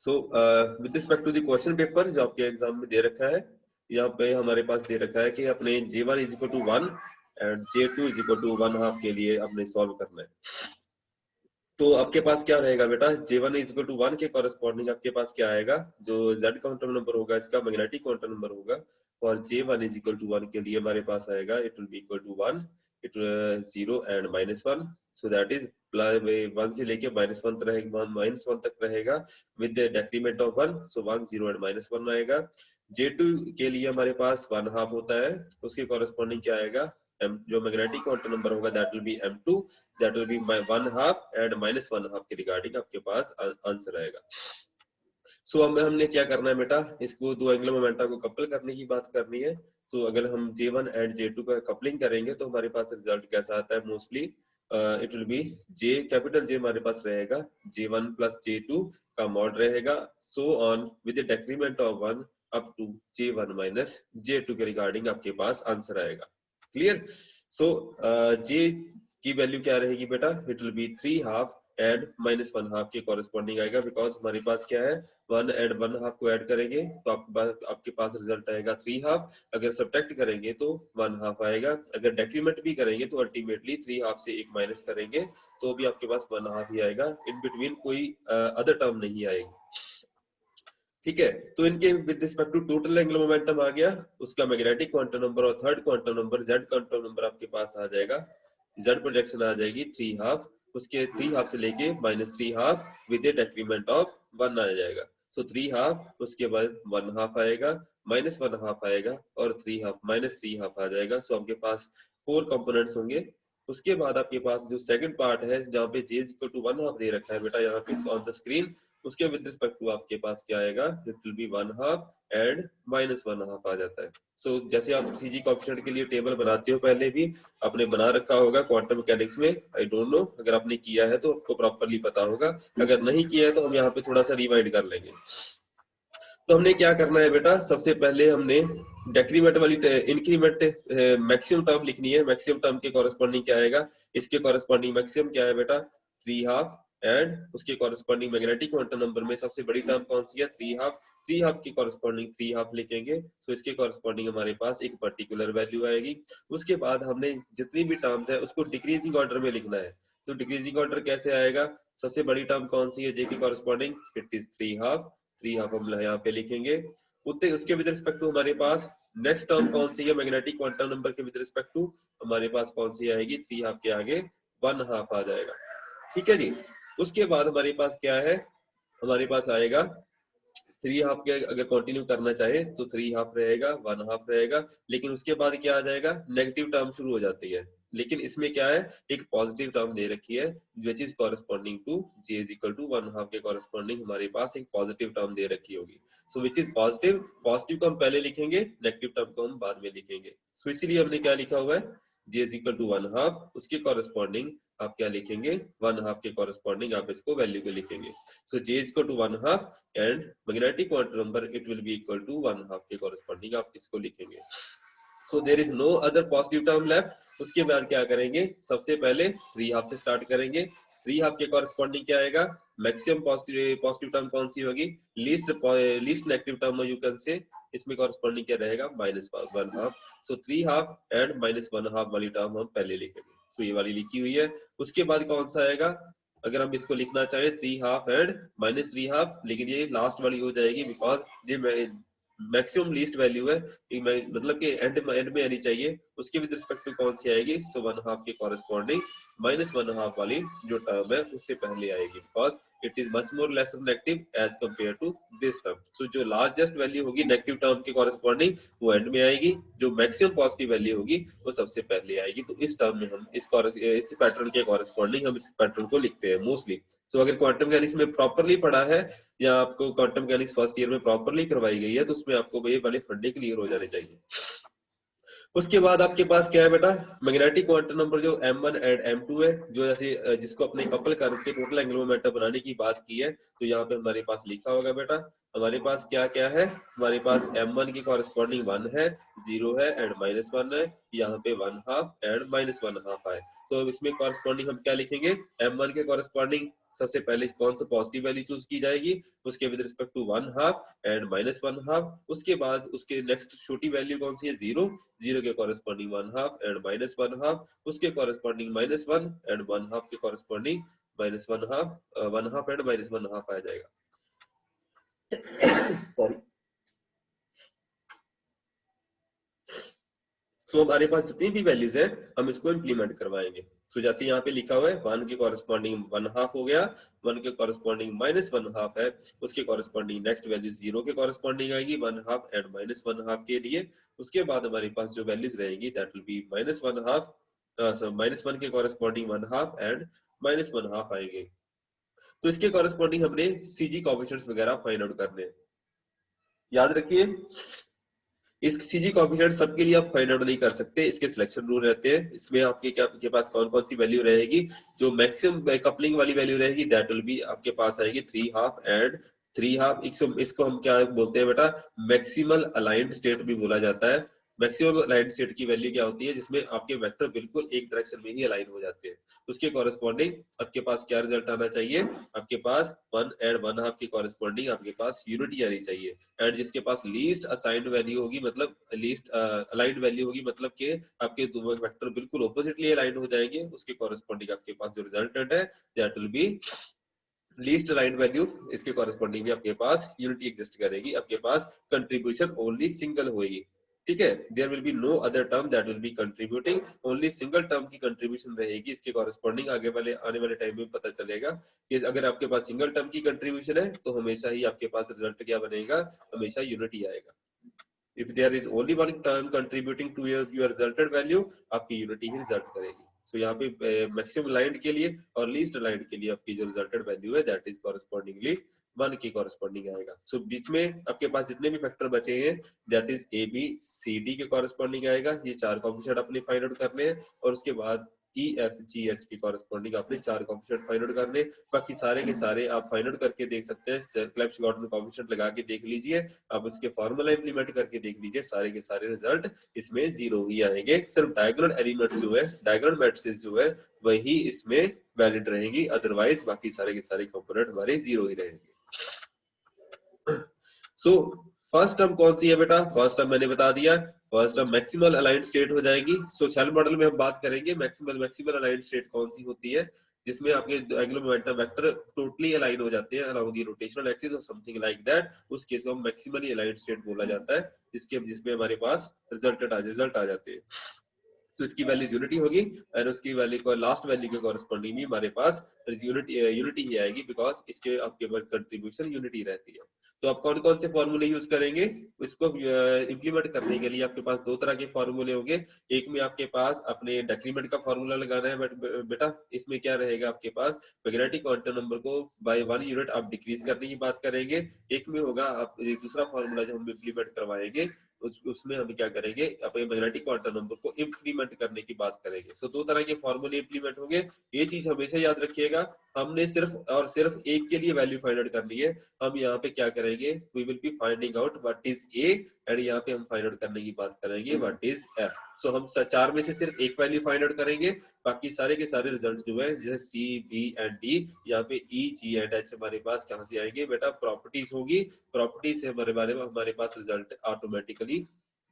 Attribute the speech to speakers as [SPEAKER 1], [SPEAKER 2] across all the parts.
[SPEAKER 1] So with respect to the question paper जो आपके exam में दे रखा है, यहाँ पे हमारे पास दे रखा है कि अपने J1 is equal to 1 and J2 is equal to 1/2 के लिए अपने सॉल्व करना है। तो आपके पास क्या रहेगा बेटा, J1 इज इक्वल टू 1 के कॉरेस्पॉन्डिंग आपके पास क्या आएगा, जो Z क्वांटम नंबर होगा इसका मैग्नेटिक क्वांटम नंबर होगा, और J1 इज इक्वल टू 1 के लिए हमारे पास आएगा it will be equal to 1, it 0 and -1, so that is 1 से लेके -1 तक रहेगा, -1 तक रहेगा with the decrement of 1, so 1 0 and -1 आएगा। J2 के लिए हमारे पास 1/2 होता है, उसके कॉरेस्पॉन्डिंग क्या आएगा, जो मैग्नेटिक क्वांटम नंबर होगा that will B M2, that will B 1/2 and -1/2 के रिगार्डिंग आपके पास आंसर आएगा। सो हमने क्या करना है बेटा, इसको दो एंगुलर मोमेंटम को कपल करने की बात करनी है। तो अगर हम J1 एंड J2 का कपलिंग करेंगे तो हमारे पास रिजल्ट कैसा आता है, mostly it will B J, capital J हमारे पास रहेगा J1 प्लस J2 का मॉड रहेगा, so on with the decrement of 1 up to J1 minus J2 के रिगार्डिंग आपके पास आंसर आएगा। क्लियर? सो J की वैल्यू क्या रहेगी बेटा, इट विल बी 3/2 एंड -1/2 के कॉरेस्पॉन्डिंग आएगा, बिकॉज हमारे पास क्या है 1 एंड 1/2 को ऐड करेंगे तो आपके पास रिजल्ट आएगा 3/2, अगर सब्ट्रैक्ट करेंगे तो 1/2 आएगा, अगर डेक्रीमेंट भी करेंगे तो अल्टीमेटली 3/2 से एक माइनस करेंगे तो भी आपके पास 1/2 ही आएगा, इन बिटवीन कोई अदर टर्म नहीं आएगी। ठीक है, तो इनके with respect to total angular momentum आ गया, उसका मैग्नेटिक क्वांटम नंबर और third quantum number Z quantum number आपके पास आ जाएगा, Z प्रोजेक्शन आ जाएगी 3/2, उसके 3/2 से लेके -3/2 विद ए डेक्रीमेंट ऑफ 1 आ जाएगा, सो 3/2 उसके बाद 1/2 आएगा, -1/2 आएगा और 3/2 -3/2 आ जाएगा, सो आपके पास 4 कंपोनेंट्स होंगे। उसके बाद आपके पास जो सेकंड पार्ट है जहाँ पे J इक्वल टू 1/2 दे रखा है बेटा यहाँ पे ऑन द स्क्रीन, उसके विद रिस्पेक्ट टू आपके पास क्या आएगा, इट विल बी 1/2 एंड -1/2 आ जाता है। सो जैसे आप सीजी कोएफिशिएंट के लिए टेबल बनाते हो, पहले भी आपने बना रखा होगा क्वांटम मैकेनिक्स में, आई डोंट नो अगर आपने किया है तो आपको प्रॉपर्ली पता होगा, अगर नहीं किया है तो हम यहाँ पे थोड़ा सा रिवाइंड कर लेंगे। तो हमने क्या करना है बेटा, सबसे पहले हमने डेक्रीमेंट वाली इंक्रीमेंट मैक्सिमम टर्म लिखनी है, मैक्सिमम टर्म के कॉरेस्पॉन्डिंग क्या आएगा, इसके कॉरेस्पॉन्डिंग मैक्सिमम क्या है बेटा 3/2 एंड उसके कॉरेस्पॉन्डिंग मैग्नेटिक क्वांटम नंबर में सबसे बड़ी टर्म कौन सी है 3/2, 3/2 की कॉरेस्पॉन्डिंग 3/2 लिखेंगे, सो इसके कॉरेस्पॉन्डिंग हमारे पास एक पर्टिकुलर वैल्यू आएगी। उसके बाद हमने जितनी भी टर्म्स है उसको डिक्रीजिंग ऑर्डर में लिखना है, तो डिक्रीजिंग ऑर्डर कैसे आएगा, सबसे बड़ी टर्म कौन सी है J की कॉरेस्पॉन्डिंग, इट इज 3/2 हम यहाँ पे लिखेंगे। उतने उसके विद रिस्पेक्ट टू हमारे पास नेक्स्ट टर्म कौन सी है मैग्नेटिक क्वांटम नंबर के विद रिस्पेक्ट टू हमारे पास कौन सी आएगी, 3/2 के आगे 1/2 आ जाएगा। ठीक है जी, उसके बाद हमारे पास क्या है, हमारे पास आएगा 3/2 के अगर कंटिन्यू करना चाहे तो 3/2 रहेगा, 1/2 रहेगा, लेकिन उसके बाद क्या आ जाएगा, नेगेटिव टर्म शुरू हो जाती है, लेकिन इसमें क्या है एक पॉजिटिव टर्म दे रखी है which is corresponding to J is equal to 1/2 के कॉरेस्पॉन्डिंग हमारे पास एक पॉजिटिव टर्म दे रखी होगी, सो विच इज पॉजिटिव, पॉजिटिव को हम पहले लिखेंगे, नेगेटिव टर्म को हम बाद में लिखेंगे। सो इसीलिए हमने क्या लिखा हुआ है J इज इक्वल टू 1/2, उसके कॉरेस्पॉन्डिंग आप क्या लिखेंगे 1/2 के कॉरेस्पॉन्डिंग आप इसको वैल्यू को लिखेंगे, so J is equal to 1/2 and magnetic quantum number it will be equal to 1/2 के कॉरेस्पॉन्डिंग आप इसको लिखेंगे। So there is no other positive term left. उसके बाद क्या करेंगे, सबसे पहले 3/2 से स्टार्ट करेंगे, 3/2 के कॉरेस्पॉन्डिंग क्या आएगा, मैक्सिमम पॉजिटिव टर्म कौन सी होगी, least negative term you can say, इसमें कॉरेस्पॉन्डिंग क्या रहेगा -1/2, सो 3/2 एंड -1/2 वाली टर्म हम पहले लिखेंगे, सो ये वाली लिखी हुई है। उसके बाद कौन सा आएगा, अगर हम इसको लिखना चाहें 3/2 एंड -3/2, लेकिन ये लास्ट वाली हो जाएगी बिकॉज ये मैक्सिमम लीस्ट वैल्यू है, मतलब कि एंड में आनी चाहिए, उसके विद रिस्पेक्ट टू कौन सी आएगी, सो 1/2 के कॉरेस्पॉन्डिंग -1/2 वाली जो टर्म है उससे पहले आएगी, because it is much more less negative as compare to this term. So जो लार्जेस्ट वैल्यू होगी नेगेटिव टर्म के कॉरेस्पॉन्डिंग वो एंड में आएगी, जो मैक्सिमम पॉजिटिव वैल्यू होगी वो सबसे पहले आएगी। तो इस टर्म में हम इस पैटर्न के कॉरेस्पॉन्डिंग हम इस पैटर्न को लिखते हैं मोस्टली। तो अगर क्वांटम मैकेनिक्स में प्रॉपरली पढ़ा है या आपको क्वांटम मैकेनिक्स फर्स्ट ईयर में प्रॉपरली करवाई गई है तो उसमें आपको ये वाले फंडे क्लियर हो जाने चाहिए। उसके बाद आपके पास क्या है बेटा, मैग्नेटिक क्वांटम नंबर जो M1 एंड M2 है, जो जैसे जिसको अपने कपल करके टोटल एंगुलर मोमेंटम बनाने की बात की है, तो यहाँ पे हमारे पास लिखा होगा बेटा हमारे पास क्या क्या है, हमारे पास m1 की कॉरेस्पॉन्डिंग 1 है, 0 है एंड -1 है, यहाँ पे 1/2 एंड -1/2 है। तो इसमें कॉरेस्पॉन्डिंग हम क्या लिखेंगे, m1 के कॉरेस्पॉन्डिंग सबसे पहले कौन सा पॉजिटिव वैल्यू चूज की जाएगी, उसके विद रिस्पेक्ट टू 1/2 एंड -1/2, उसके बाद उसके नेक्स्ट छोटी वैल्यू कौन सी है, 0, 0 के कॉरेस्पॉन्डिंग 1/2 एंड -1/2, उसके कॉरेस्पॉन्डिंग -1 एंड 1/2 के कॉरेस्पॉन्डिंग -1/2, 1/2 एंड -1/2 आ जाएगा। सॉरी। सो हमारे पास जितनी भी वैल्यूज है हम इसको इंप्लीमेंट करवाएंगे। सो जैसे यहाँ पे लिखा हुआ है 1 के कॉरेस्पॉन्डिंग 1/2 हो गया, 1 के कॉरेस्पॉन्डिंग -1/2 है, उसके कॉरेस्पॉन्डिंग नेक्स्ट वैल्यू 0 के कॉरेस्पॉन्डिंग आएगी 1/2 एंड -1/2 के लिए। उसके बाद हमारे पास जो वैल्यूज रहेगी दैट विल बी -1 के कॉरेस्पॉन्डिंग 1/2 एंड -1/2 आएंगे। तो इसके कॉरेस्पॉन्डिंग हमने सीजी कोएफिशिएंट्स वगैरह फाइंड आउट करने हैं। याद रखिए इस सीजी कोएफिशिएंट सबके लिए आप फाइंड आउट नहीं कर सकते, इसके सिलेक्शन रूल रहते हैं। इसमें आपके क्या आपके पास कौन कौन सी वैल्यू रहेगी, जो मैक्सिमम कपलिंग वाली वैल्यू रहेगी दैट विल बी आपके पास आएगी 3/2 एंड 3/2। इसको हम क्या बोलते हैं बेटा, मैक्सिमल अलाइंड स्टेट भी बोला जाता है। मैक्सिमम अलाइंड स्टेट की वैल्यू क्या होती है, जिसमें आपके वेक्टर बिल्कुल एक डायरेक्शन में ही अलाइन हो जाते हैं। उसके कॉरेस्पॉन्डिंग आपके पास क्या रिजल्ट आना चाहिए, आपके पास 1 एंड 1/2 के कॉरेस्पॉन्डिंग आपके पास यूनिटी आनी चाहिए। एंड जिसके पास लीस्ट असाइंड वैल्यू होगी, मतलब लीस्ट अलाइंड वैल्यू होगी, मतलब कि आपके दो वेक्टर बिल्कुल ऑपोजिटली अलाइंड हो जाएंगे, उसके कॉरेस्पॉन्डिंग आपके पास जो रिजल्टेंट है that will B least aligned value. इसके कॉरेस्पॉन्डिंग भी आपके पास यूनिटी एग्जिस्ट करेगी, आपके पास कंट्रीब्यूशन ओनली सिंगल होगी। ठीक है, there will be no other term that will be contributing, only single term की कंट्रीब्यूशन रहेगी। इसके कॉरेस्पॉन्डिंग आगे वाले आने वाले टाइम में पता चलेगा कि अगर आपके पास सिंगल टर्म की कंट्रीब्यूशन है तो हमेशा ही आपके पास रिजल्ट क्या बनेगा, हमेशा यूनिटी आएगा। If there is only one term contributing to your resulted value, आपकी यूनिटी ही रिजल्ट करेगी। सो यहाँ पे मैक्सिमम अलाइंड के लिए और लीस्ट अलाइंड के लिए आपकी जो रिजल्टेड वैल्यू है दैट इज कॉरेस्पॉन्डिंगली 1 की कॉरेस्पॉन्डिंग आएगा। सो बीच में आपके पास जितने भी फैक्टर बचे हैं that is A B C D के कॉरेस्पॉन्डिंग आएगा। ये 4 कोएफिशिएंट अपने फाइंड आउट करने हैं और उसके बाद ई एफ जी एच की कॉरेस्पॉन्डिंग आपने 4 कोएफिशिएंट फाइंड आउट करने। बाकी सारे के सारे आप फाइंड आउट करके देख सकते हैं, क्लेफ्ट-गॉर्डन कोएफिशिएंट लगा के देख लीजिए, आप इसके फॉर्मूला इंप्लीमेंट करके देख लीजिए, सारे के सारे रिजल्ट इसमें 0 ही आएंगे। सिर्फ डायगोनल एलिमेंट्स जो है, डायगोनल मैट्रिसेस जो है वही इसमें वैलिड रहेंगी, अदरवाइज बाकी सारे के सारे कंपोनेंट हमारे 0 ही रहेंगे। सो फर्स्ट टर्म कौन सी है बेटा, फर्स्ट टर्म मैंने बता दिया, first term maximal aligned state हो जाएगी। सो शेल मॉडल में हम बात करेंगे मैक्सिमल अलाइंड स्टेट कौन सी होती है, जिसमें आपके angular momentum vector totally align हो जाते हैं अलोंग द रोटेशनल एक्सिस और समथिंग लाइक दैट। उस केस को हम मैक्सिमली अलाइंड स्टेट बोला जाता है, जिसमें हमारे पास रिजल्ट आ जाते हैं। तो इसकी वैल्यू यूनिटी होगी एंड उसकी वैल्यू को लास्ट वैल्यू के कॉरेस्पॉन्डिंग भी हमारे पास यूनिटी ही आएगी, बिकॉज इसके आपके कंट्रीब्यूशन यूनिटी रहती है। तो आप कौन कौन से फॉर्मूले यूज करेंगे, इसको इंप्लीमेंट करने के लिए आपके पास दो तरह के फॉर्मूले होंगे। एक में आपके पास अपने डेक्रीमेंट का फॉर्मूला लगाना है, बट बेटा इसमें क्या रहेगा, आपके पास मैग्नेटिक क्वांटम नंबर को बाय 1 यूनिट आप डिक्रीज करने की बात करेंगे। एक में होगा आप दूसरा फॉर्मूला जो हम इंप्लीमेंट करवाएंगे उसमें हम क्या करेंगे, अपने मैग्नेटिक क्वांटम नंबर को इंप्लीमेंट करने की बात करेंगे। सो दो तरह के फॉर्मूले इंप्लीमेंट होंगे। ये चीज हमेशा याद रखिएगा, हमने सिर्फ और सिर्फ एक के लिए वैल्यू फाइंड आउट करनी है। हम यहाँ पे क्या करेंगे, we will be finding out what is A and यहाँ पे हम फाइंड आउट करने की बात करेंगे व्हाट इज एफ। सो हम 4 में से सिर्फ एक वैल्यू फाइंड आउट करेंगे, बाकी सारे के सारे रिजल्ट जो है जैसे सी बी एंड डी, यहाँ पे ई जी एंड एच हमारे पास कहाँ से आएंगे बेटा, प्रॉपर्टीज होगी, प्रॉपर्टीज से हमारे पास रिजल्ट ऑटोमेटिकली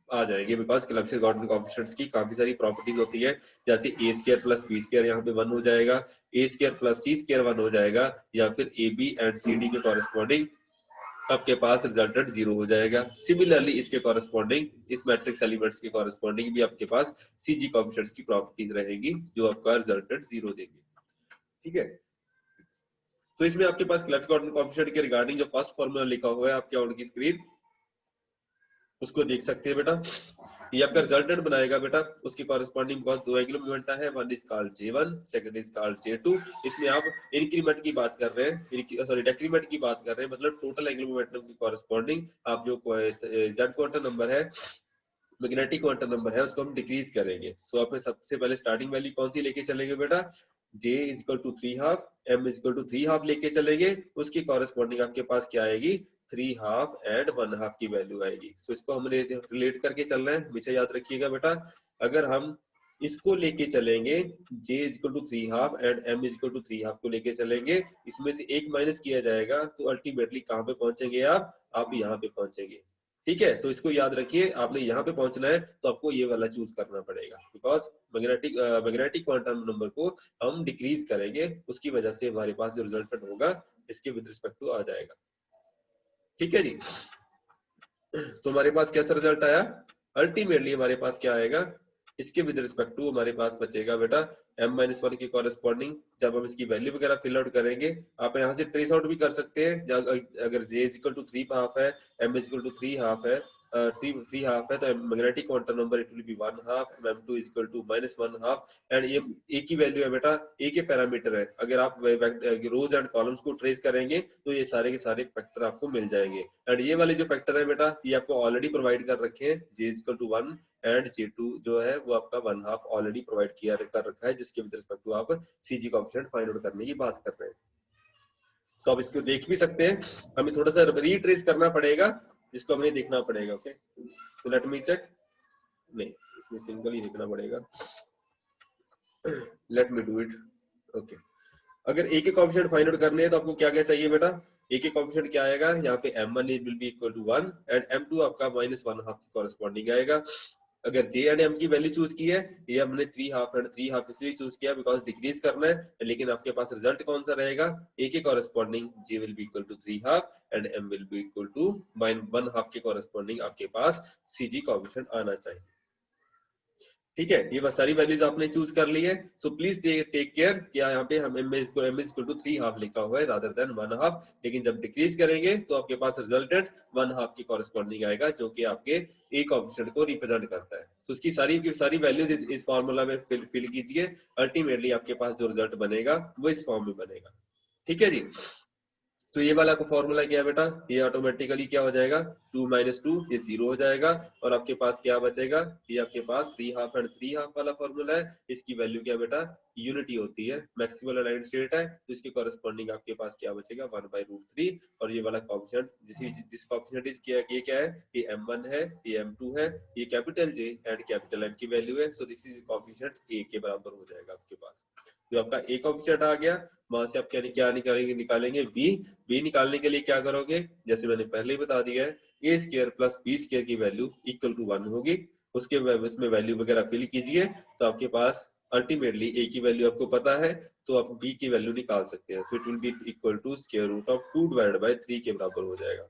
[SPEAKER 1] आ जाएंगे, बिकॉज क्लेफ्ट-गॉर्डन कोएफिशिएंट्स की काफी सारी प्रॉपर्टीज होती है। जैसे A square plus B square यहाँ पे 1 हो जाएगा, A square plus C square 1 हो जाएगा, या फिर A B and C D के कॉरेस्पॉन्डिंग आपके पास रिजल्टेंट 0 हो जाएगा। सिमिलरली इसके कॉरेस्पॉन्डिंग इस मैट्रिक्स एलिमेंट्स के कॉरेस्पॉन्डिंग भी आपके पास सीजी कोएफिशिएंट्स की प्रॉपर्टीज रहेंगी जो आपका रिजल्टेंट 0 देंगे। ठीक है, तो इसमें आपके पास क्लेफ्ट-गॉर्डन कोएफिशिएंट के रिगार्डिंग जो फर्स्ट फॉर्मूला लिखा हुआ है आपके ऑन की स्क्रीन, उसको देख सकते हैं बेटा। ये आपका रिजल्टेंट बनाएगा बेटा, उसके कॉरेस्पॉन्डिंग बहुत दो एंगुलर मोमेंट है, one is called J1, second is called J2। इसमें आप इंक्रीमेंट की बात कर रहे हैं, सॉरी डेक्रीमेंट की बात कर रहे हैं, मतलब टोटल एंगुलर मोमेंटम की कॉरेस्पॉन्डिंग आप जो Z क्वांटम नंबर है, मैग्नेटिक क्वांटम नंबर है, उसको हम डिक्रीज करेंगे। सो आपने सबसे पहले स्टार्टिंग वैल्यू कौन सी लेके चलेंगे बेटा, j is equal to 3 half, m is equal to 3 half लेके चलेंगे, उसकी कॉरेस्पॉन्डिंग आपके पास क्या आएगी, 3 हाफ एंड 1 हाफ की वैल्यू आएगी। सो इसको हम रिलेट करके चल रहे हैं, हमेशा याद रखिएगा बेटा। अगर हम इसको लेके चलेंगे, j is equal to 3 half and m is equal to 3 half को लेके चलेंगे, इसमें से एक माइनस किया जाएगा, तो अल्टीमेटली कहाँ पे पहुंचेंगे आप यहाँ पे पहुंचेंगे। ठीक है, तो इसको याद रखिए, आपने यहाँ पे पहुंचना है तो आपको ये वाला चूज करना पड़ेगा, बिकॉज मैग्नेटिक क्वांटम नंबर को हम डिक्रीज करेंगे, उसकी वजह से हमारे पास जो रिजल्टेंट होगा इसके विद रिस्पेक्ट टू आ जाएगा। ठीक है जी, तो हमारे पास कैसा रिजल्ट आया, अल्टीमेटली हमारे पास क्या आएगा, इसके विद रिस्पेक्ट टू हमारे पास बचेगा बेटा m-1 की कॉरेस्पॉन्डिंग। जब हम इसकी वैल्यू वगैरह फिल आउट करेंगे, आप यहाँ से ट्रेस आउट भी कर सकते हैं, अगर j is equal to 3 half है, m is equal to 3 half है, 3 हाफ है, तो magnetic quantum number it will be 1 half, m2 is equal to -1 half. And ये एक ही वैल्यू है बेटा, एक ही पैरामीटर है, अगर आप रोज एंड कॉलम्स को ट्रेस करेंगे तो ये सारे के सारे फैक्टर आपको मिल जाएंगे। एंड ये वाले जो फैक्टर है बेटा, ये आपको ऑलरेडी प्रोवाइड कर रखे हैं, j is equal to 1 and J2 जो है वो आपका 1 हाफ ऑलरेडी प्रोवाइड किया कर रखा है, जिसके विद रिस्पेक्ट टू आप CG कोएफिशिएंट फाइंड आउट करने की बात कर रहे हैं। सो आप इसको देख भी सकते हैं, हमें थोड़ा सा रीट्रेस करना पड़ेगा, जिसको हमें देखना पड़ेगा। ओके, तो लेट मी चेक, नहीं इसमें सिंगल ही देखना पड़ेगा, let me do it. Okay, अगर एक एक कोएफिशिएंट फाइंड आउट करने हैं तो आपको क्या क्या चाहिए बेटा, एक एक कोएफिशिएंट क्या आएगा, यहाँ पे m1 will be equal to 1 and m2 आपका -1 हाफ की कॉरेस्पॉन्डिंग आएगा। अगर j एंड m की वैल्यू चूज की है, ये हमने 3 हाफ एंड 3 हाफ इसलिए चूज किया बिकॉज डिक्रीज करना है, लेकिन आपके पास रिजल्ट कौन सा रहेगा, a के corresponding j will be equal to 3 half and m will be equal to 1 half के कॉरेस्पॉन्डिंग आपके पास CG कोएफिशिएंट आना चाहिए। ठीक है, ये बस सारी वैल्यूज आपने चूज कर ली है। सो प्लीज टेक केयर कि यहाँ पे हम m इज टू 3 हाफ लिखा हुआ है रादर देन 1 हाफ, लेकिन जब डिक्रीज करेंगे तो आपके पास रिजल्टेंट 1 हाफ की कॉरेस्पॉन्डिंग आएगा, जो कि आपके एक कोएफिशिएंट को रिप्रेजेंट करता है। सो उसकी सारी वैल्यूज इस फार्मूला में फिल कीजिए, अल्टीमेटली आपके पास जो रिजल्ट बनेगा वो इस फॉर्म में बनेगा। ठीक है जी, तो ये वाला को फॉर्मूला क्या है बेटा, ये ऑटोमेटिकली क्या हो जाएगा, 2 - 2 ये 0 हो जाएगा, और आपके पास क्या बचेगा, ये आपके पास 3 हाफ एंड 3 हाफ वाला फॉर्मूला है, इसकी वैल्यू क्या बेटा, यूनिटी होती है, मैक्सिमल अलाइंड स्टेट है, तो इसके कॉरेस्पॉन्डिंग आपके पास क्या बचेगा, 1/√3। और ये वाला कोएफिशिएंट जिस कोएफिशिएंट ये क्या है, ये m1 है, ये m2 है, ये capital J and capital M की वैल्यू है, so this is coefficient A के बराबर हो जाएगा आपके पास। तो आपका A कोएफिशिएंट आ गया, वहां से आप क्या निकालेंगे b निकालने के लिए क्या करोगे, जैसे मैंने पहले ही बता दिया है, a square plus b square की वैल्यू इक्वल टू 1 होगी, उसमें वैल्यू वगैरह फिल कीजिए, तो आपके पास अल्टीमेटली a की वैल्यू आपको पता है, तो आप b की वैल्यू निकाल सकते हैं। So it will be equal to square root of 2 divided by 3 के बराबर हो जाएगा।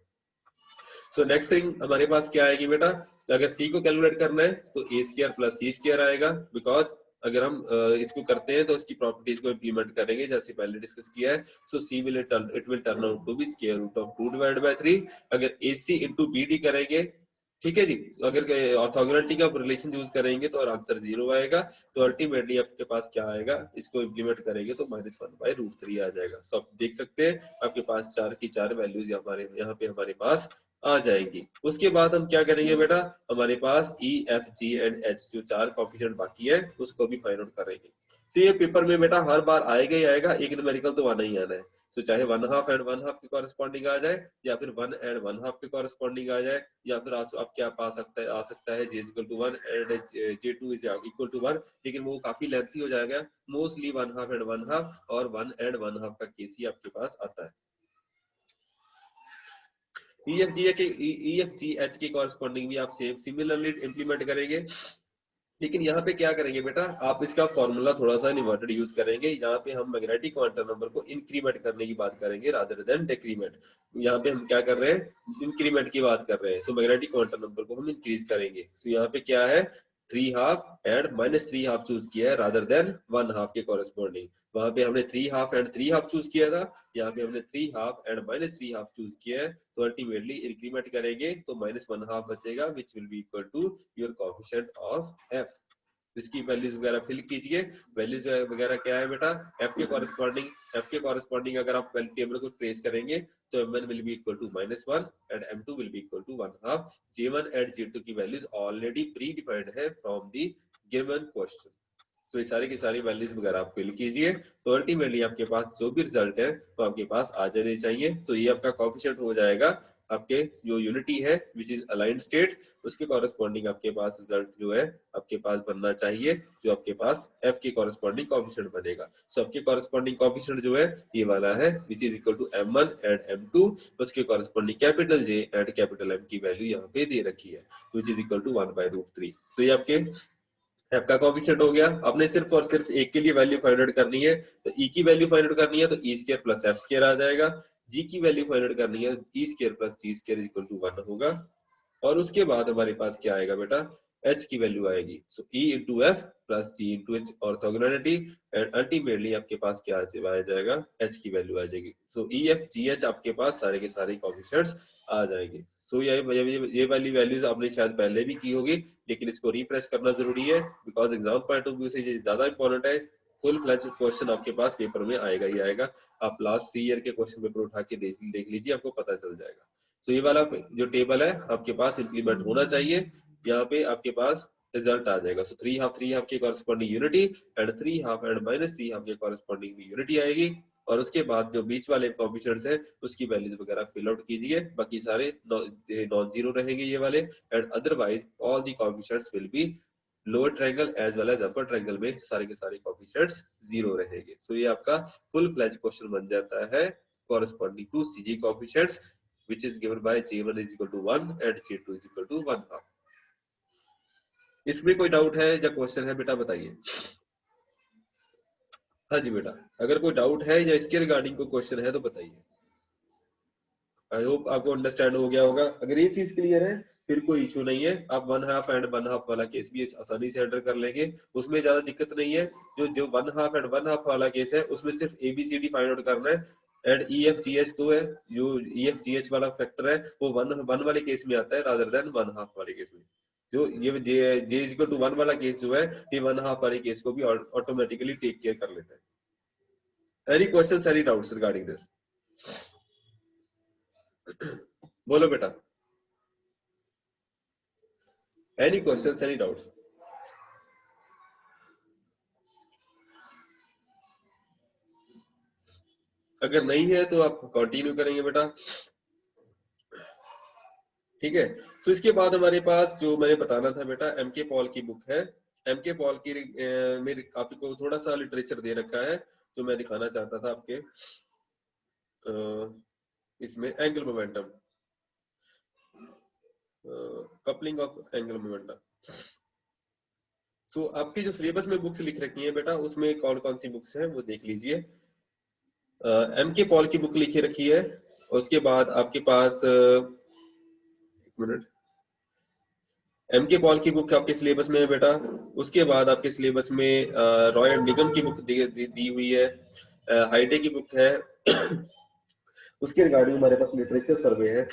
[SPEAKER 1] सो नेक्स्ट थिंग हमारे पास क्या आएगी बेटा, अगर c को कैलकुलेट करना है तो a square plus c square आएगा, बिकॉज अगर हम इसको करते हैं तो इसकी प्रॉपर्टीज को इंप्लीमेंट करेंगे जैसे पहले डिस्कस किया है। So c will turn out to be square root of 2 divided by 3। अगर ac इनटू bd करेंगे, ठीक है जी, अगर ऑर्थोगोनलिटी का रिलेशन यूज करेंगे तो आंसर 0 आएगा, तो अल्टीमेटली आपके पास क्या आएगा, इसको इंप्लीमेंट करेंगे तो -1/√3 आ जाएगा। सो आप देख सकते हैं आपके पास 4 की 4 वैल्यूज यहाँ पे हमारे पास आ जाएंगी। उसके बाद हम क्या करेंगे बेटा, हमारे पास E, F, G and H जो 4 कोएफिशिएंट बाकी है उसको भी फाइंड आउट करेंगे। तो ये पेपर में बेटा हर बार आएगा ही आएगा, एक न्यूमेरिकल तो आना ही आना है। तो चाहे 1 हाफ एंड 1 हाफ के कॉरेस्पॉन्डिंग आ जाए, या फिर 1 एंड 1 हाफ के कॉरेस्पॉन्डिंग आ जाए, या फिर आप क्या आ सकता है J equal to 1 and J2 is equal to 1, लेकिन वो काफी लेंथी हो जाएगा। मोस्टली 1 हाफ एंड 1 हाफ और 1 एंड 1 हाफ का केस ही आपके पास आता है। EFGH के कॉरेस्पॉन्डिंग भी आप सिमिलरली इंप्लीमेंट करेंगे, लेकिन यहाँ पे क्या करेंगे बेटा, आप इसका फॉर्मूला थोड़ा सा इन्वर्टेड यूज करेंगे। यहाँ पे हम मैग्नेटिक क्वांटम नंबर को इंक्रीमेंट करने की बात करेंगे रादर देन डिक्रीमेंट। यहाँ पे हम क्या कर रहे हैं, इंक्रीमेंट की बात कर रहे हैं। सो मैग्नेटिक क्वांटम नंबर को हम इंक्रीज करेंगे। सो यहाँ पे क्या है, 3 हाफ एंड -3 हाफ चूज किया है रादर देन 1 हाफ के कॉरेस्पॉन्डिंग। वहां पे हमने 3 हाफ एंड 3 हाफ चूज किया था, यहाँ पे हमने 3 हाफ एंड -3 हाफ चूज किया है। तो अल्टीमेटली इंक्रीमेंट करेंगे तो -1 हाफ बचेगा, which will be equal to your coefficient of f। इसकी वैल्यूज वगैरह फिल कीजिए। वैल्यूज वगैरह क्या है बेटा, f के कॉरेस्पॉन्डिंग अगर आप टेबल को ट्रेस करेंगे तो m1 will be equal to -1 and m2 will be equal to 1 half. j1 and j2 की वैल्यूज ऑलरेडी प्री डिफाइंड है फ्रॉम द गिवन क्वेश्चन। तो ये सारी की सारी वैल्यूज वगैरह आप फिल कीजिए, तो अल्टीमेटली आपके पास जो भी रिजल्ट है तो आपके पास आ जाने चाहिए। तो ये आपका कोएफिशिएंट हो जाएगा आपके जो यूनिटी है विच इज अलाइंड स्टेट, उसके कॉरेस्पॉन्डिंग आपके पास रिजल्ट जो है आपके पास बनना चाहिए, जो आपके पास f के कॉरेस्पॉन्डिंग कोएफिशिएंट बनेगा। सो आपके कॉरेस्पॉन्डिंग कोएफिशिएंट जो है ये वाला है which is equal to m1 and m2, उसके corresponding capital J and capital M की वैल्यू यहाँ पे दे रखी है विच इज इक्वल टू 1/√3। तो ये आपके f का कोएफिशिएंट हो गया। आपने सिर्फ और सिर्फ एक के लिए वैल्यू फाइंड आउट करनी है, तो e की वैल्यू फाइंड आउट करनी है तो e square plus f square आ जाएगा। g की वैल्यू फाइंड आउट करनी है e square plus g square equal to 1 होगा। और उसके बाद हमारे पास क्या आएगा बेटा, h की वैल्यू आएगी। सो e into F plus g into H orthogonality, and ultimately आपके पास क्या आ जाएगा, h की वैल्यू आ जाएगी। सो e f g h आपके पास सारे के सारे कोएफिशिएंट्स आ जाएंगे। सो ये वाली वैल्यूज आपने शायद पहले भी की होगी, लेकिन इसको रिफ्रेश करना जरूरी है because exam point of view से ये ज्यादा इंपॉर्टेंट है। फुल फ्लैज क्वेश्चन आपके पास पेपर में आएगा ही आएगा। आप लास्ट 3 ईयर के क्वेश्चन पेपर उठा के देख लीजिए, आपको पता चल जाएगा। तो ये वाला जो टेबल है आपके पास इंप्लीमेंट होना चाहिए, यहाँ पे आपके पास रिजल्ट आ जाएगा। सो 3 हाफ के corresponding unity and 3 half and -3 half के कॉरेस्पॉन्डिंग भी यूनिटी आएगी। और उसके बाद जो बीच वाले कोएफिशिएंट्स है उसकी वैल्यूज वगैरह फिल आउट कीजिए, बाकी सारे नॉन जीरो रहेंगे ये वाले, and otherwise all the coefficients will be lower triangle as well as upper triangle में सारे के सारे कोएफिशिएंट्स जीरो रहेंगे। सो ये आपका फुल फ्लेज क्वेश्चन बन जाता है corresponding to CG coefficients which is given by J1 is equal to 1 and J2 is equal to 1 half। इसमें कोई डाउट है या क्वेश्चन है बेटा बताइए। हाँ जी बेटा, अगर कोई डाउट है या इसके रिगार्डिंग कोई क्वेश्चन है तो बताइए। आई होप आपको अंडरस्टैंड हो गया होगा। अगर ये चीज क्लियर है फिर कोई इशू नहीं है, आप 1 हाफ एंड 1 हाफ वाला केस भी आसानी से हैंडल कर लेंगे, उसमें ज्यादा दिक्कत नहीं है। जो 1 हाफ एंड 1 हाफ वाला केस है उसमें सिर्फ ABCD फाइंड आउट करना है, एंड EFGH तो है, जो EFGH वाला फैक्टर है वो 1 वाले केस में आता है रादर देन 1 हाफ वाले केस में। जो ये J इक्वल टू 1 वाला केस जो है ये 1 हाफ वाले केस को भी ऑटोमेटिकली टेक केयर कर लेता है। Any questions, any doubts regarding this? बोलो बेटा, एनी क्वेश्चंस, एनी डाउट्स? अगर नहीं है तो आप कंटिन्यू करेंगे बेटा, ठीक है। तो इसके बाद हमारे पास जो मैंने बताना था बेटा, MK पॉल की बुक है। MK पॉल की मेरे आपको थोड़ा सा लिटरेचर दे रखा है जो मैं दिखाना चाहता था आपके इसमें angle momentum, coupling of angle momentum. So आपकी जो सिलेबस में बुक्स लिख रखी है बेटा उसमें कौन कौन सी बुक्स हैं वो देख लीजिए। MK पॉल की बुक लिखी रखी है, उसके बाद आपके पास एक मिनट, MK पॉल की बुक आपके सिलेबस में है बेटा। उसके बाद आपके सिलेबस में रॉय एंड निगम की बुक दी हुई है, हाइडे की बुक है उसके रिगार्डिंग हमारे पास लिटरेचर सर्वे है।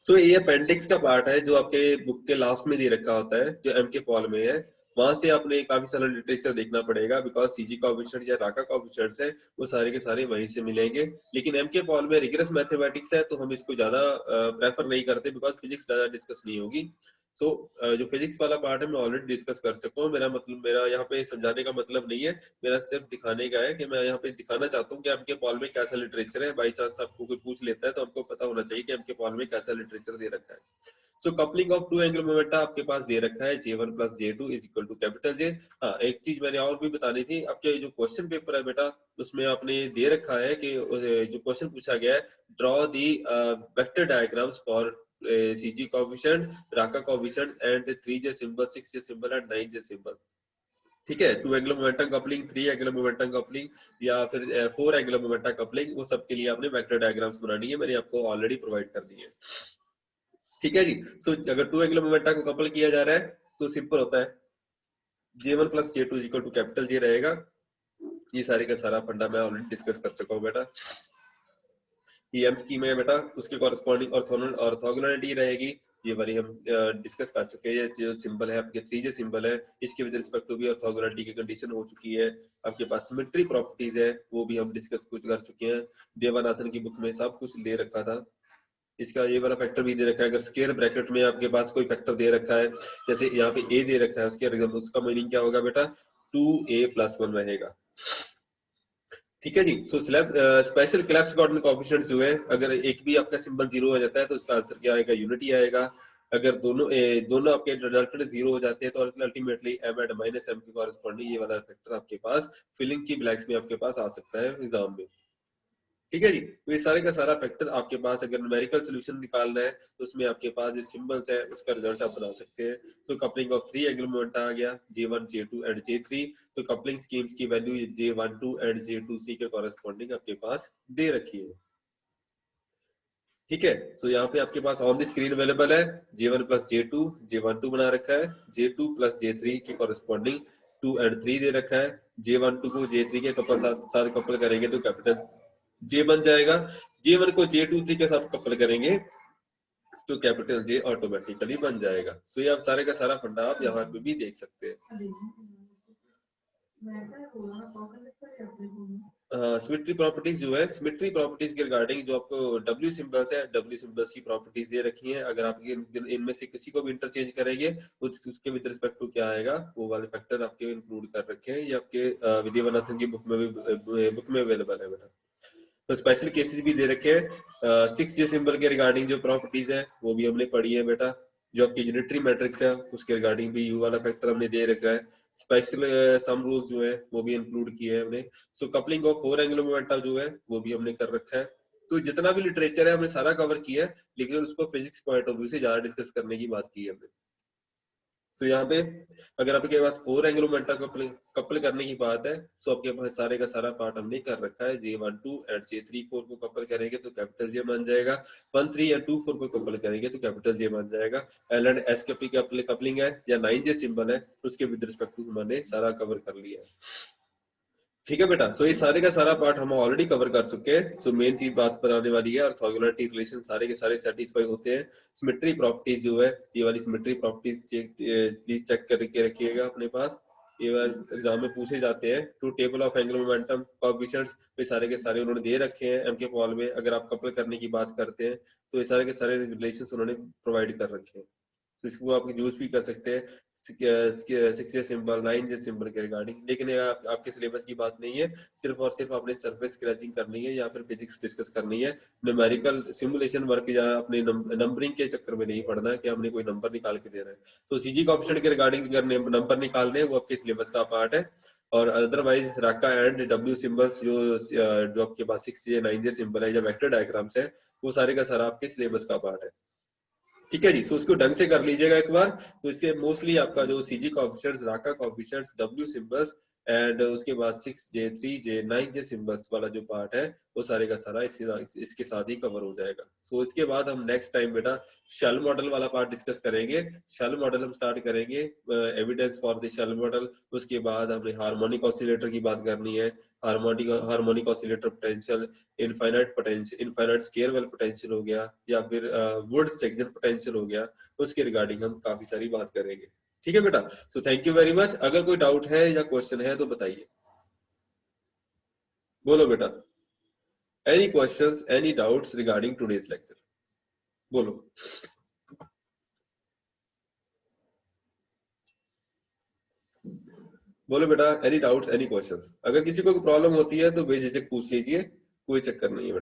[SPEAKER 1] सो ये अपेंडिक्स का पार्ट है जो आपके बुक के लास्ट में दे रखा होता है, जो MK पॉल में है। वहां से आपने काफी सारा लिटरेचर देखना पड़ेगा बिकॉज CG कोएफिशिएंट या राका कोएफिशिएंट्स है वो सारे के सारे वहीं से मिलेंगे। लेकिन MK पॉल में रिगरस मैथमेटिक्स है तो हम इसको ज्यादा प्रेफर नहीं करते बिकॉज फिजिक्स ज्यादा डिस्कस नहीं होगी। सो जो फिजिक्स वाला पार्ट है मैं ऑलरेडी डिस्कस कर चुका हूँ। मेरा यहाँ पे समझाने का मतलब नहीं है, मेरा सिर्फ दिखाने का है कि मैं यहाँ पे दिखाना चाहता हूँ कि MK पॉल में कैसा लिटरेचर है। बाई चांस आपको कोई पूछ लेता है तो हमको पता होना चाहिए कि MK पॉल में कैसा लिटरेचर दे रखा है। So coupling of two angular momenta आपके पास दे रखा है J1 plus J2 is equal to capital J। हाँ, एक चीज मैंने और भी बतानी थी, आपके जो क्वेश्चन पेपर है बेटा उसमें आपने दे रखा है कि जो क्वेश्चन पूछा गया है, draw the vector diagrams for CG coefficient, Raka coefficient and 3J symbol, 6J symbol and 9J symbol. ठीक है, 2 angular momentum coupling, 3 angular momentum coupling या फिर 4 एंगुलर मोमेंटम कपलिंग, वो सब के लिए आपने वेक्टर डायग्राम्स बनानी है, मैंने आपको ऑलरेडी प्रोवाइड कर दी है। ठीक है जी। सो अगर 2 एंगुलर मोमेंटम को कपल किया जा रहा है तो सिंपल होता है J1 plus J2 equal to capital J रहेगा। ये सारे का सारा फंडा मैं ऑलरेडी डिस्कस कर चुका हूँ बेटा। ये M स्कीम है बेटा, उसके कॉरेस्पॉन्डिंग ऑर्थोगोनैलिटी रहेगी, ये वाली हम डिस्कस कर चुके हैं। जो सिंबल है आपके 3J सिंबल है, इसके विद रिस्पेक्ट टू भी ऑर्थोगोनैलिटी की कंडीशन हो चुकी है। आपके पास सिमेट्री प्रॉपर्टीज है वो भी हम डिस्कस कुछ कर चुके हैं, देवानाथन की बुक में सब कुछ दे रखा था। इसका ये वाला फैक्टर भी दे रखा है। अगर स्क्वायर ब्रैकेट में आपके पास कोई फैक्टर दे रखा है, जैसे यहाँ पे A दे रखा है, उसके एग्जांपल उसका मीनिंग क्या होगा बेटा, 2a+1 रहेगा। ठीक है जी। So special Clebsch Gordan coefficients जो है, अगर एक भी आपका सिंबल 0 हो जाता है तो उसका आंसर क्या आएगा, यूनिटी आएगा। अगर दोनों आपके रिजल्टेंट 0 हो जाते हैं तो अल्टीमेटली m एट -m के कॉरेस्पॉन्डिंग ये वाला फैक्टर आपके पास फिलिंग की ब्लैंक्स में आपके पास आ सकता है एग्जाम में। ठीक है जी। तो ये सारे का सारा फैक्टर आपके पास अगर न्यूमेरिकल सोल्यूशन निकालना है तो उसमें आपके पास जो सिंबल्स है उसका रिजल्ट आप बना सकते हैं। तो कपलिंग ऑफ 3 एंगुलर मोमेंट आ गया, J1 J2 एंड J3। तो कपलिंग स्कीम्स की वैल्यू J12 एंड J23 के कॉरेस्पॉन्डिंग आपके पास दे रखी है। ठीक है। तो यहाँ पे आपके pass on the screen available है J1 प्लस J2, J12 बना रखा है, J2 प्लस J3 के कॉरेस्पॉन्डिंग 2 एंड 3 दे रखा है। J12 को J3 के कपल साथ कपल करेंगे तो कैपिटल J बन जाएगा। J1 को J23 के साथ कपल करेंगे तो कैपिटल J ऑटोमेटिकली बन जाएगा। सो ये आप सारे का सारा फंडा आप यहाँ पे भी देख सकते हैं। सिमेट्री प्रॉपर्टीज जो है, सिमेट्री प्रॉपर्टीज के रिगार्डिंग जो आपको W सिंबल्स है, W सिंबल्स की प्रॉपर्टीज दे रखी हैं। अगर आप इनमें से किसी को भी इंटरचेंज करेंगे उसके विद रिस्पेक्ट टू क्या आएगा वो वाले फैक्टर आपके इंक्लूड कर रखे हैं। ये आपके विद्यावनाथन की बुक में अवेलेबल है बेटा। तो स्पेशल केसेस भी दे रखे हैं। 6J सिंबल के रिगार्डिंग जो प्रॉपर्टीज है वो भी हमने पढ़ी है बेटा। जो आपकी यूनिटरी मैट्रिक्स है उसके रिगार्डिंग भी यू वाला फैक्टर हमने दे रखा है। स्पेशल सम रूल्स जो है वो भी इंक्लूड किए हैं हमने। सो कपलिंग ऑफ 4 एंगुलर मोमेंटा जो है वो भी हमने कर रखा है। तो जितना भी लिटरेचर है हमने सारा कवर किया है, लेकिन उसको फिजिक्स पॉइंट ऑफ व्यू से ज्यादा डिस्कस करने की बात की है हमने। तो यहाँ पे अगर आपके पास 4 एंगुलर मोमेंटा कपल करने की बात है तो आपके पास सारे का सारा पार्ट हमने कर रखा है। J12 एंड J34 को कपल करेंगे तो कैपिटल J बन जाएगा। 13 या 24 को कपल करेंगे तो कैपिटल J बन जाएगा। L एंड S की कपलिंग है या 9J सिंबल है उसके विद रिस्पेक्ट टू हमने सारा कवर कर लिया है। ठीक है बेटा। सो ये सारे का सारा पार्ट हम ऑलरेडी कवर कर चुके हैं। सो मेन चीज बात बनाने वाली है ऑर्थोगोनैलिटी रिलेशन सारे के सारे सेटिस्फाई होते हैं। सिमेट्री प्रॉपर्टीज जो है ये वाली सिमेट्री प्रॉपर्टीज प्लीज चेक करके रखिएगा अपने पास। ये वाले एग्जाम में पूछे जाते हैं। Two table of angular momentum coefficients ये सारे के सारे उन्होंने दे रखे हैं एमके पॉल में। अगर आप कपल करने की बात करते हैं तो ये सारे के सारे रिलेशंस उन्होंने प्रोवाइड कर रखे हैं। तो इसको आप यूज भी कर सकते हैं 6J सिंबल 9J सिंबल के रिगार्डिंग। लेकिन आपके सिलेबस की बात नहीं है, सिर्फ और सिर्फ आपने सरफेस स्क्रैचिंग करनी है या फिर फिजिक्स डिस्कस करनी है। न्यूमेरिकल सिमुलेशन वर्क या अपने नंबरिंग के चक्कर में नहीं पड़ना है कि हमने कोई नंबर निकाल के देना है। तो सीजी कोएफिशिएंट के रिगार्डिंग अगर नंबर निकालने हैं वो आपके सिलेबस का पार्ट है। और otherwise Raka and W symbols जो आपके पास 6J 9J सिंबल है या वेक्टर डायग्राम्स है वो सारे का सारा आपके सिलेबस का पार्ट है। ठीक है जी। सो उसको ढंग से कर लीजिएगा एक बार। तो इससे मोस्टली आपका जो CG coefficients, Raka coefficients, W symbols and उसके बाद 6J 3J 9J सिंबल्स वाला जो पार्ट है वो सारे का सारा इसके साथ ही कवर हो जाएगा। सो इसके बाद हम नेक्स्ट टाइम बेटा शेल मॉडल वाला पार्ट डिस्कस करेंगे। शेल मॉडल हम स्टार्ट करेंगे, evidence for the shell model. उसके बाद हमने हार्मोनिक ऑसिलेटर की बात करनी है। Harmonic oscillator potential, infinite square well potential हो गया या फिर वुड्स जंक्शन पोटेंशियल हो गया। उसके रिगार्डिंग हम काफी सारी बात करेंगे। ठीक है बेटा। So thank you very much. अगर कोई डाउट है या क्वेश्चन है तो बताइए। बोलो बेटा। Any questions, any doubts regarding today's lecture? बोलो। बोलो बेटा, एनी डाउट्स, एनी क्वेश्चंस? अगर किसी को प्रॉब्लम होती है तो बेझिझक पूछ लीजिए, कोई चक्कर नहीं है।